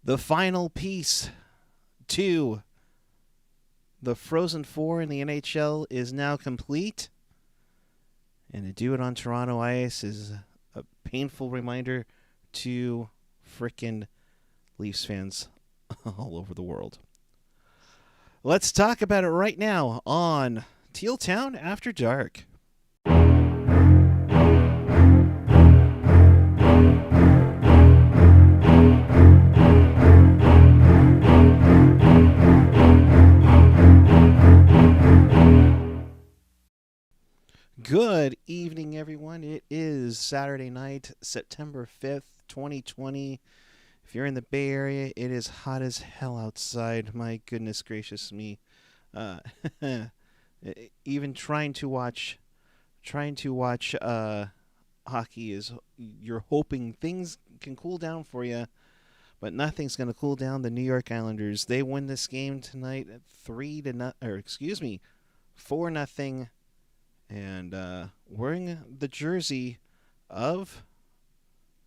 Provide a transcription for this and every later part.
The final piece to the Frozen Four in the NHL is now complete. And to do it on Toronto ice is a painful reminder to frickin' Leafs fans all over the world. Let's talk about it right now on Teal Town After Dark. Good evening, everyone. It is Saturday night, September 5th, 2020. If you're in the Bay Area, it is hot as hell outside. My goodness gracious me. Even trying to watch hockey is, you're hoping things can cool down for you, but nothing's going to cool down the New York Islanders. They win this game tonight at 4-0, and wearing the jersey of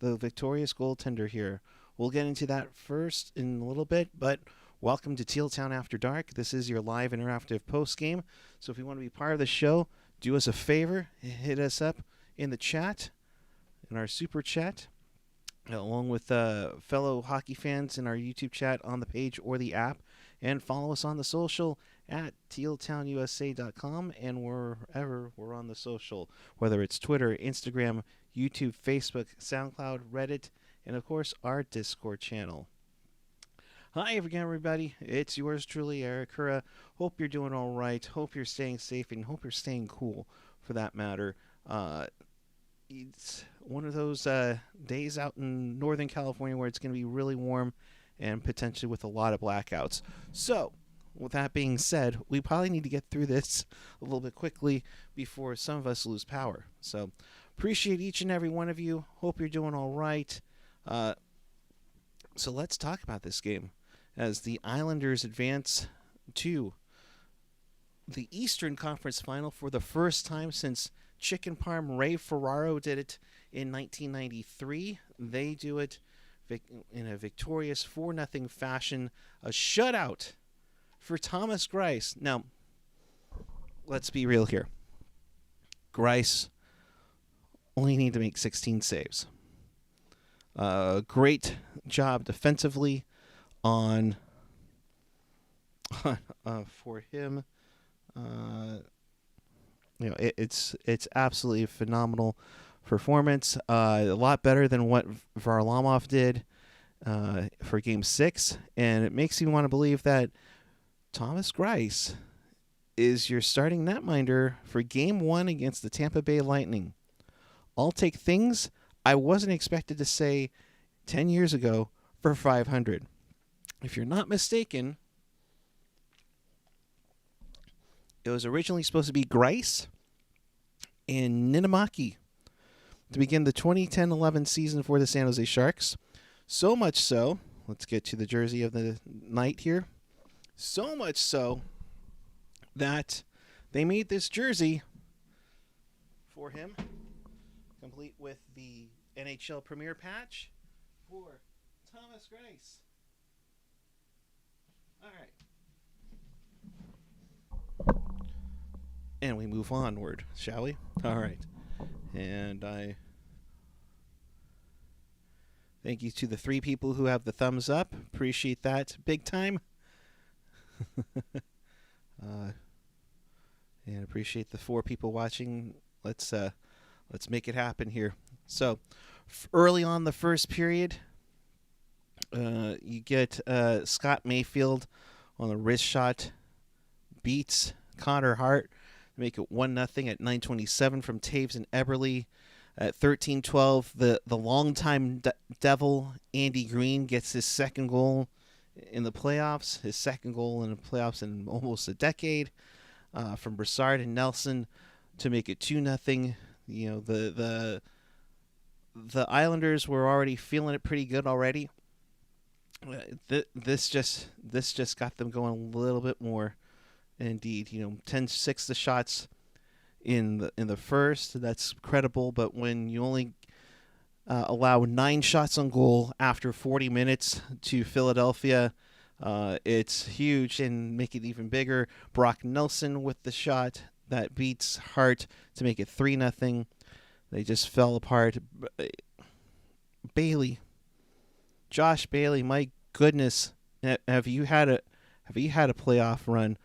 the victorious goaltender here. We'll get into that first in a little bit, but welcome to Teal Town After Dark. This is your live interactive post-game. So if you want to be part of the show, do us a favor, hit us up in the chat, in our super chat, along with fellow hockey fans in our YouTube chat on the page or the app, and follow us on the social at tealtownusa.com and wherever we're on the social, whether it's Twitter, Instagram, YouTube, Facebook, SoundCloud, Reddit, and of course our Discord channel. Hi again, everybody. It's yours truly, Eric Hura. Hope you're doing all right. Hope you're staying safe and hope you're staying cool, for that matter. It's one of those days out in Northern California where it's going to be really warm and potentially with a lot of blackouts. So, with that being said, we probably need to get through this a little bit quickly before some of us lose power. So, appreciate each and every one of you. Hope you're doing all right. So let's talk about this game as the Islanders advance to the Eastern Conference Final for the first time since Chicken Parm Ray Ferraro did it in 1993. They do it in a victorious 4-0 fashion, a shutout for Thomas Greiss. Now, let's be real here. Greiss only need to make 16 saves. Great job defensively on for him. It's absolutely a phenomenal performance. A lot better than what Varlamov did for Game 6, and it makes you want to believe that Thomas Greiss is your starting netminder for Game 1 against the Tampa Bay Lightning. I'll take things I wasn't expected to say 10 years ago for 500. If you're not mistaken, it was originally supposed to be Greiss and Ninemaki to begin the 2010-11 season for the San Jose Sharks. So much so, let's get to the jersey of the night here. So much so that they made this jersey for him, complete with the NHL Premier patch for Thomas Greiss. All right. And we move onward, shall we? All right. And I thank you to the 3 people who have the thumbs up. Appreciate that big time. And appreciate the 4 people watching. Let's make it happen here. So, early on the first period, you get Scott Mayfield on the wrist shot, beats Connor Hart to make it 1-0 at 9:27 from Taves and Eberle. At 13-12, the longtime Devil Andy Green gets his second goal in the playoffs, his second goal in the playoffs in almost a decade, from Brassard and Nelson to make it 2-0. You know, the Islanders were already feeling it pretty good already. This just got them going a little bit more. Indeed, 10-6 the shots in the first, that's credible. But when you only allow 9 shots on goal after 40 minutes to Philadelphia. It's huge, and make it even bigger. Brock Nelson with the shot that beats Hart to make it 3-0. They just fell apart. Bailey, Josh Bailey, my goodness, have you had a playoff run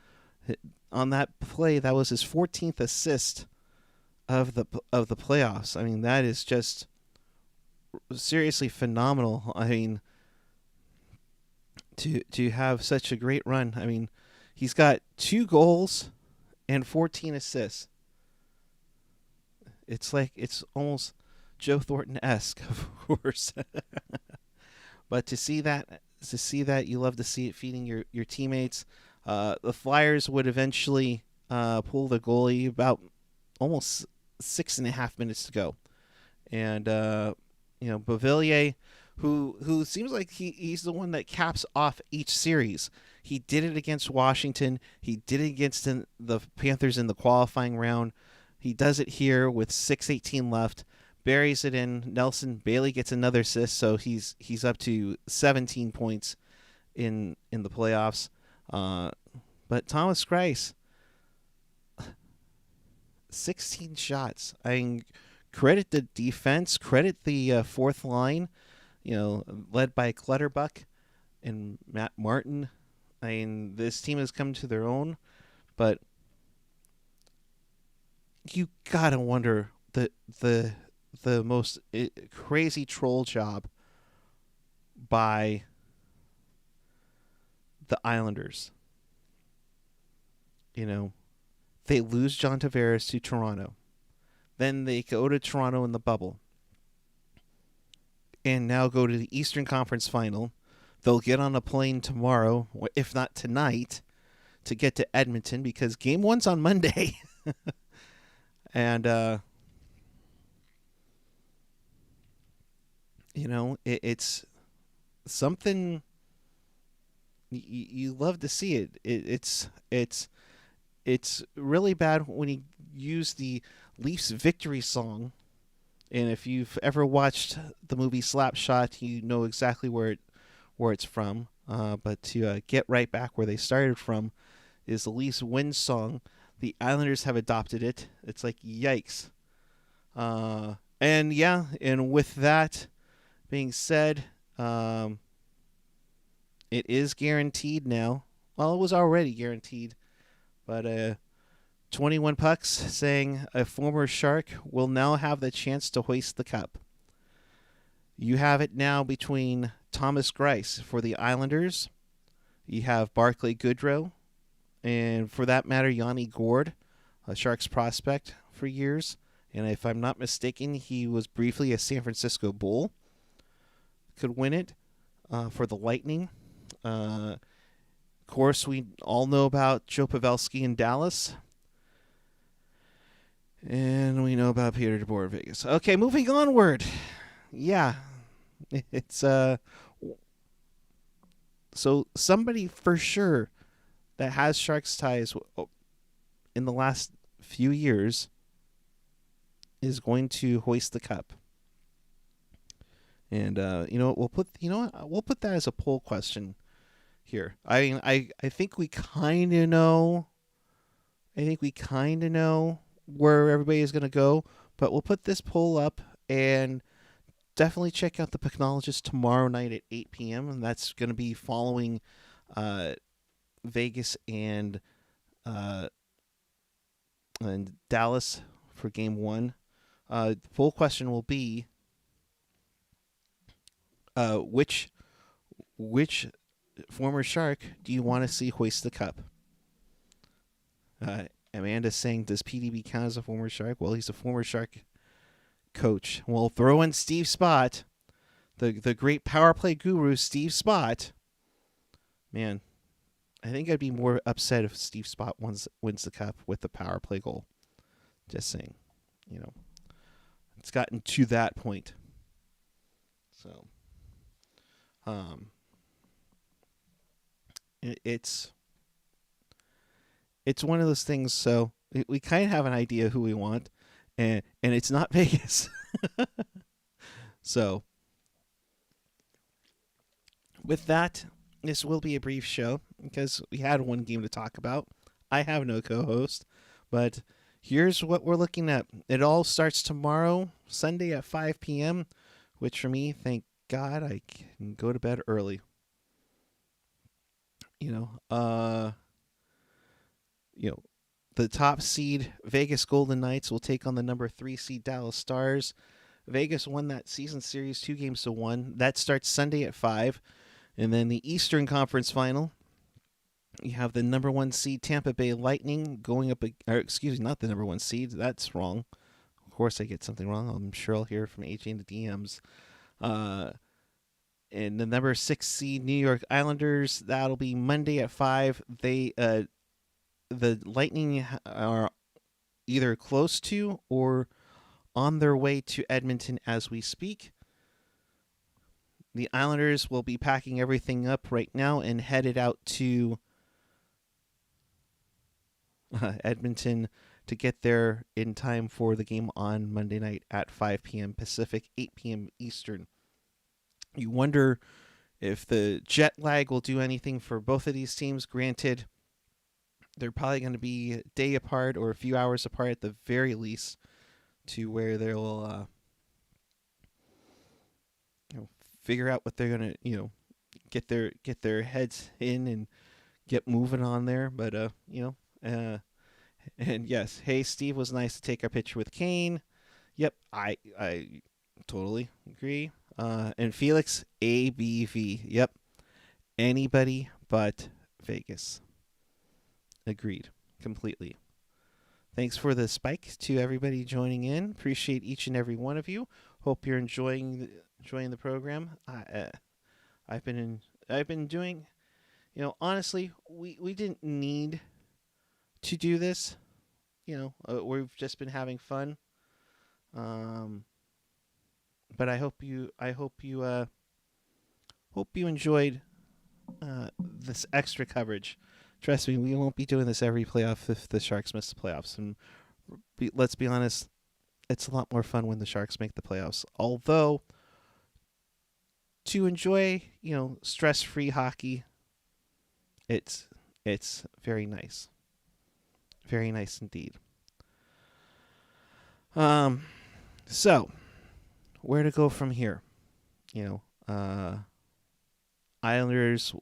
on that play? That was his 14th assist of the playoffs. I mean, that is just seriously phenomenal. I mean, to have such a great run. I mean, he's got 2 goals and 14 assists. It's almost Joe Thornton-esque, of course. But to see that, you love to see it feeding your teammates. The Flyers would eventually pull the goalie about almost 6.5 minutes to go, and Beauvillier, who seems like he's the one that caps off each series. He did it against Washington. He did it against the Panthers in the qualifying round. He does it here with 6:18 left. Buries it in. Nelson Bailey gets another assist, so he's up to 17 points in the playoffs. But Thomas Greiss, 16 shots. I mean, credit the defense, credit the fourth line, led by Clutterbuck and Matt Martin. I mean, this team has come to their own, but you gotta wonder the most crazy troll job by the Islanders. They lose John Tavares to Toronto. Then they go to Toronto in the bubble. And now go to the Eastern Conference Final. They'll get on a plane tomorrow, if not tonight, to get to Edmonton because Game 1's on Monday. And, it's something you love to see it. It's really bad when you use the Leafs victory song. And if you've ever watched the movie Slapshot, you know exactly where it's from. But to get right back where they started from is the Leafs win song. The Islanders have adopted it. It's like, yikes. And with that being said, it is guaranteed now. Well, it was already guaranteed. But 21 Pucks saying a former Shark will now have the chance to hoist the cup. You have it now between Thomas Greiss for the Islanders. You have Barclay Goodrow. And for that matter, Yanni Gourde, a Sharks prospect for years. And if I'm not mistaken, he was briefly a San Francisco Bull. Could win it for the Lightning. Of course, we all know about Joe Pavelski in Dallas. And we know about Peter DeBoer in Vegas. Okay, moving onward. Yeah. It's so somebody for sure that has Sharks ties in the last few years is going to hoist the cup. And we'll put that as a poll question here. I mean, I think we kind of know. I think we kind of know where everybody is going to go, but we'll put this poll up and definitely check out the Pucknologist tomorrow night at 8 p.m. and that's going to be following Vegas and Dallas for Game 1. The poll question will be which former Shark do you want to see hoist the cup? Amanda's saying, does PDB count as a former Shark? Well, he's a former Shark coach. We'll throw in Steve Spott, the great power play guru, Steve Spott. Man, I think I'd be more upset if Steve Spott wins the cup with the power play goal. Just saying, it's gotten to that point. So, it's one of those things. So we kind of have an idea who we want, and it's not Vegas. So, with that, this will be a brief show because we had one game to talk about. I have no co host, but here's what we're looking at. It all starts tomorrow, Sunday at 5 p.m., which for me, thank God, I can go to bed early. You know, you know, the top seed Vegas Golden Knights will take on the number 3 seed Dallas Stars. Vegas won that season series 2-1. That starts Sunday at 5. And then the Eastern Conference Final, you have the number 1 seed Tampa Bay Lightning going up, or excuse me, not the number 1 seed. That's wrong. Of course, I get something wrong. I'm sure I'll hear from AJ in the DMs. And the number 6 seed New York Islanders, that'll be Monday at 5. The Lightning are either close to or on their way to Edmonton as we speak. The Islanders will be packing everything up right now and headed out to Edmonton to get there in time for the game on Monday night at 5 p.m. Pacific, 8 p.m. Eastern. You wonder if the jet lag will do anything for both of these teams. Granted, they're probably going to be a day apart or a few hours apart at the very least, to where they'll figure out what they're going to get their heads in and get moving on there. But and yes, hey, Steve, was nice to take our picture with Kane. Yep, I totally agree. And Felix, ABV. Yep, anybody but Vegas. Agreed, completely. Thanks for the spike to everybody joining in. Appreciate each and every one of you. Hope you're enjoying the program. I've been doing. Honestly, we didn't need to do this. We've just been having fun. But I hope you enjoyed this extra coverage. Trust me, we won't be doing this every playoff if the Sharks miss the playoffs. And let's be honest, it's a lot more fun when the Sharks make the playoffs. Although, to enjoy, stress-free hockey, it's very nice. Very nice indeed. So, where to go from here? Islanders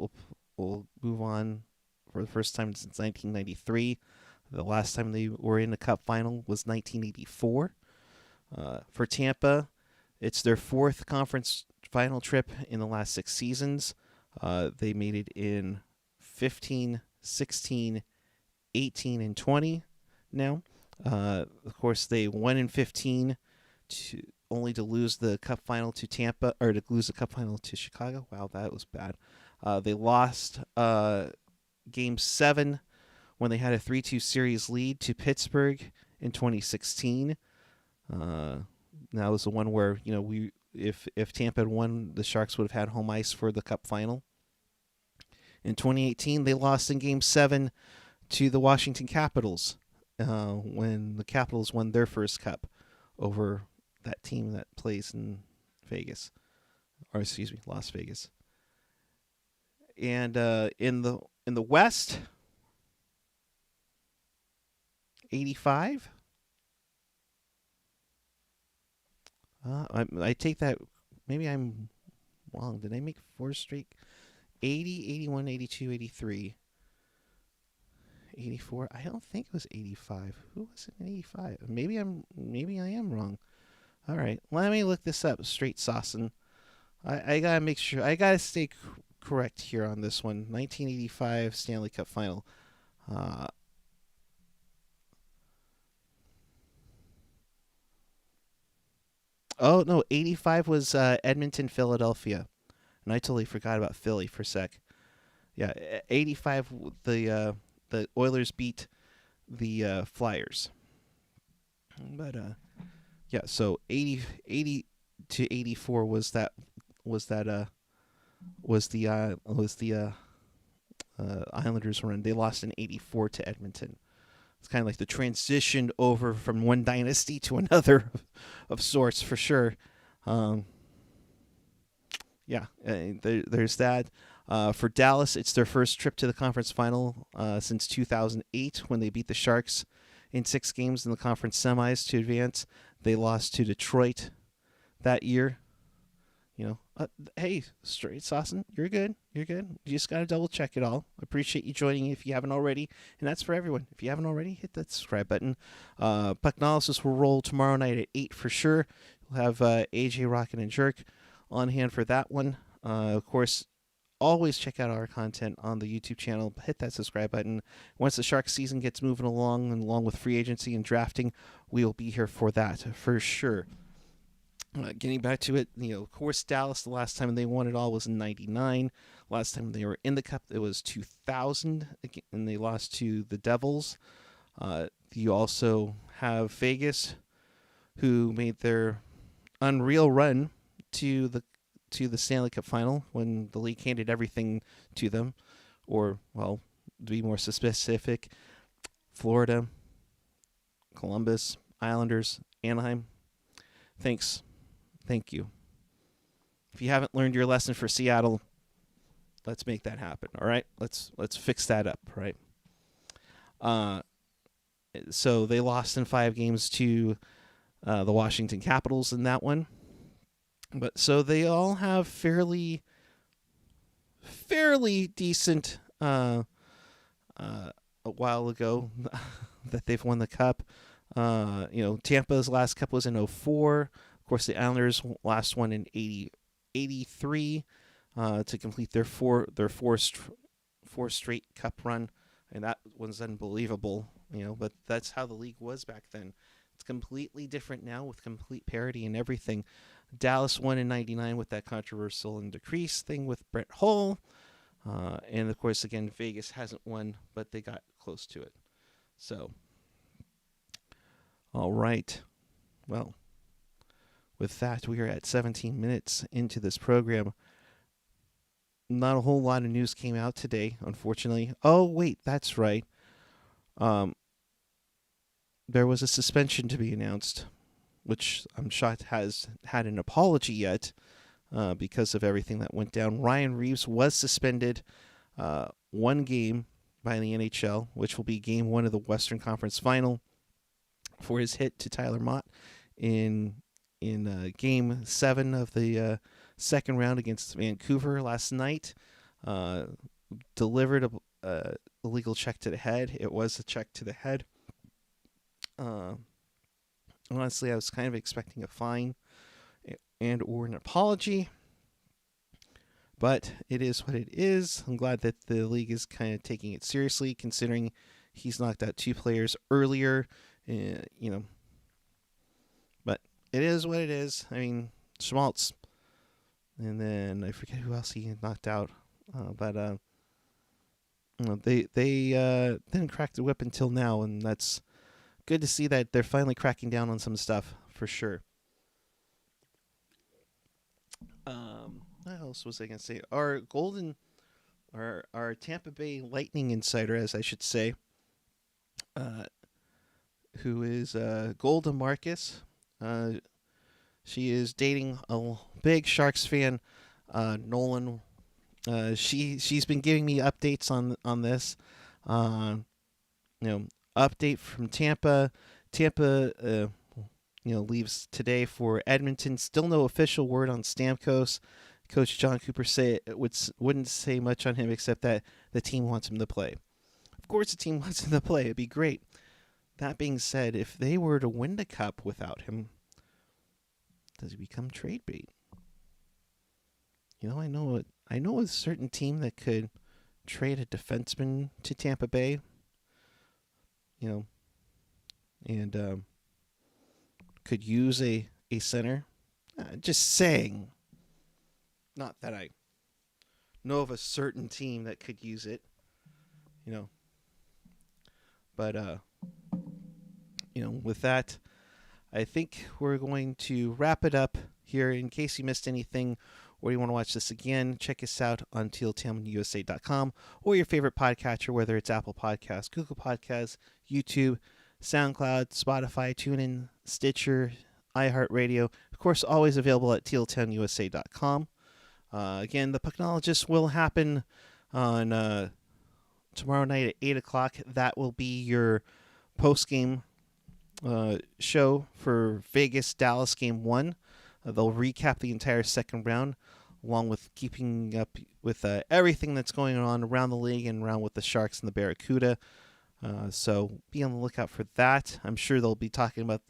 will move on for the first time since 1993. The last time they were in a cup final was 1984. For Tampa, it's their 4th conference final trip in the last 6 seasons. They made it in 15, 16, 18, and 20 now. Of course, they won in 15 only to lose the cup final to Tampa, or to lose the cup final to Chicago. Wow, that was bad. They lost Game 7 when they had a 3-2 series lead to Pittsburgh in 2016. That was the one where, if Tampa had won, the Sharks would have had home ice for the cup final. In 2018, they lost in Game 7 to the Washington Capitals when the Capitals won their first cup over that team that plays in Vegas. Or excuse me, Las Vegas. And in the West, 85. I take that. Maybe I'm wrong. Did I make 4 straight? 80, 81, 82, 83, 84. I don't think it was 85. Who was in 85? Maybe I am wrong. All right, let me look this up. Straight saucing. I gotta make sure. I gotta stay correct here on this one. 1985 Stanley Cup Final. Oh no, 85 was Edmonton, Philadelphia, and I totally forgot about Philly for a sec. Yeah, 85. The Oilers beat the Flyers. But yeah, so 80 to 84 was the Islanders run. They lost in 84 to Edmonton. It's kind of like the transition over from one dynasty to another of sorts, for sure. yeah, there's that. For Dallas, it's their first trip to the conference final since 2008 when they beat the Sharks in 6 games in the conference semis to advance. They lost to Detroit that year. Hey, Straight Saucin', you're good. You're good. You just got to double check it all. Appreciate you joining if you haven't already. And that's for everyone. If you haven't already, hit that subscribe button. Pucknalysis will roll tomorrow night at 8 for sure. We'll have AJ Rocket and Jerk on hand for that one. Of course, always check out our content on the YouTube channel. Hit that subscribe button. Once the Sharks season gets moving along, and along with free agency and drafting, we will be here for that for sure. Getting back to it, of course, Dallas, the last time they won it all was in 99. Last time they were in the Cup, it was 2000, and they lost to the Devils. You also have Vegas, who made their unreal run to the Stanley Cup final when the league handed everything to them. Or, well, to be more specific, Florida, Columbus, Islanders, Anaheim. Thank you. If you haven't learned your lesson for Seattle, let's make that happen. All right, let's fix that up. Right. So they lost in 5 games to the Washington Capitals in that one. But so they all have fairly decent a while ago that they've won the Cup. Tampa's last Cup was in 2004. Of course, the Islanders last one in 83 to complete their four straight Cup run, and that was unbelievable. But that's how the league was back then. It's completely different now with complete parity and everything. Dallas won in 99 with that controversial and decrease thing with Brett Hull. And, of course, again, Vegas hasn't won, but they got close to it. So, all right. Well, with that, we are at 17 minutes into this program. Not a whole lot of news came out today, unfortunately. Oh, wait, that's right. There was a suspension to be announced, which I'm shocked has had an apology yet because of everything that went down. Ryan Reeves was suspended 1 game by the NHL, which will be Game 1 of the Western Conference Final, for his hit to Tyler Mott in Game 7 of the second round against Vancouver last night. Delivered a illegal check to the head. It was a check to the head. Honestly, I was kind of expecting a fine and or an apology, but it is what it is. I'm glad that the league is kind of taking it seriously, considering he's knocked out 2 players earlier. But it is what it is. I mean, Schmaltz, and then I forget who else he knocked out. They didn't crack the whip until now, and that's good to see that they're finally cracking down on some stuff for sure. What else was I gonna say? Our Tampa Bay Lightning insider, as I should say, who is Golda Marcus. She is dating a big Sharks fan, Nolan. She's been giving me updates on this. Update from Tampa. Tampa, leaves today for Edmonton. Still no official word on Stamkos. Coach John Cooper wouldn't say much on him except that the team wants him to play. Of course, the team wants him to play. It'd be great. That being said, if they were to win the Cup without him, does he become trade bait? I know a certain team that could trade a defenseman to Tampa Bay. And could use a center. Just saying. Not that I know of a certain team that could use it, But, with that, I think we're going to wrap it up here. In case you missed anything or you want to watch this again, check us out on tealtownusa.com or your favorite podcatcher, whether it's Apple Podcasts, Google Podcasts, YouTube, SoundCloud, Spotify, TuneIn, Stitcher, iHeartRadio. Of course, always available at tealtownusa.com. Again, the Pucknologist will happen on tomorrow night at 8 o'clock. That will be your post-game show for Vegas Dallas Game 1. They'll recap the entire second round, along with keeping up with everything that's going on around the league and around with the Sharks and the Barracuda. So be on the lookout for that. I'm sure they'll be talking about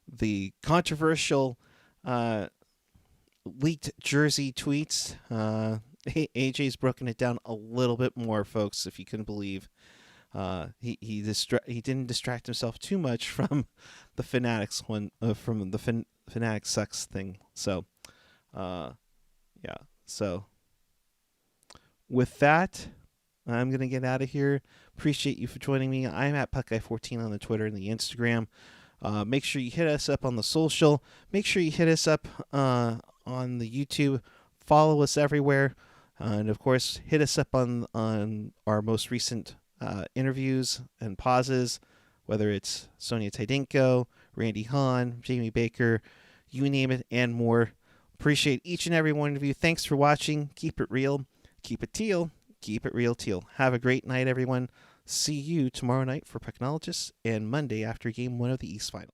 the controversial leaked jersey tweets. AJ's broken it down a little bit more, folks, if you couldn't believe. He didn't distract himself too much from the Fanatics from the Fanatics sucks thing. So, yeah. So, with that, I'm gonna get out of here. Appreciate you for joining me. I'm at Puckeye14 on the Twitter and the Instagram. Make sure you hit us up on the social. Make sure you hit us up on the YouTube. Follow us everywhere. And of course, hit us up on our most recent interviews and pauses, whether it's Sonia Tydinko, Randy Hahn, Jamie Baker, you name it, and more. Appreciate each and every one of you. Thanks for watching. Keep it real. Keep it teal. Keep it real teal. Have a great night, everyone. See you tomorrow night for Pucknologists and Monday after Game 1 of the East Final.